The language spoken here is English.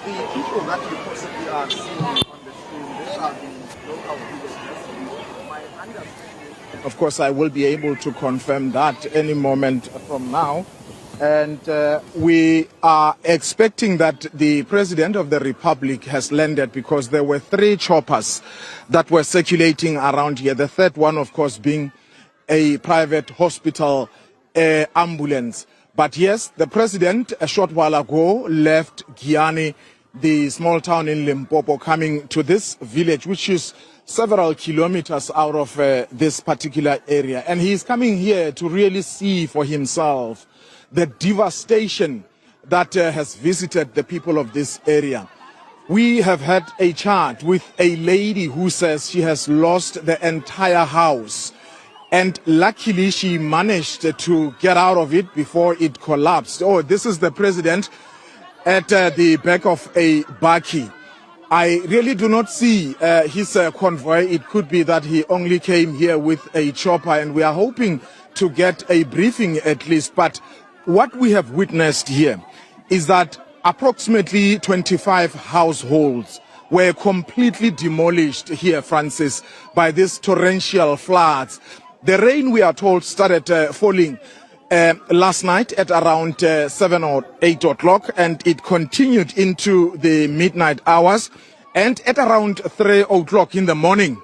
The people that you possibly are seeing on the screen, these are the local villagers. My understanding, of course, I will be able to confirm that any moment from now. And we are expecting that the President of the Republic has landed because there were 3 choppers that were circulating around here. The third one, of course, being a private hospital ambulance. But yes, the President, a short while ago, left Giyani, the small town in Limpopo, coming to this village, which is several kilometers out of this particular area. And he is coming here to really see for himself the devastation that has visited the people of this area. We have had a chat with a lady who says she has lost the entire house. And luckily, she managed to get out of it before it collapsed. Oh, this is the President at the back of a bakkie. I really do not see his convoy. It could be that he only came here with a chopper, and we are hoping to get a briefing at least. But what we have witnessed here is that approximately 25 households were completely demolished here, Francis, by these torrential floods. The rain, we are told, started falling last night at around 7 or 8 o'clock, and it continued into the midnight hours. And at around 3 o'clock in the morning,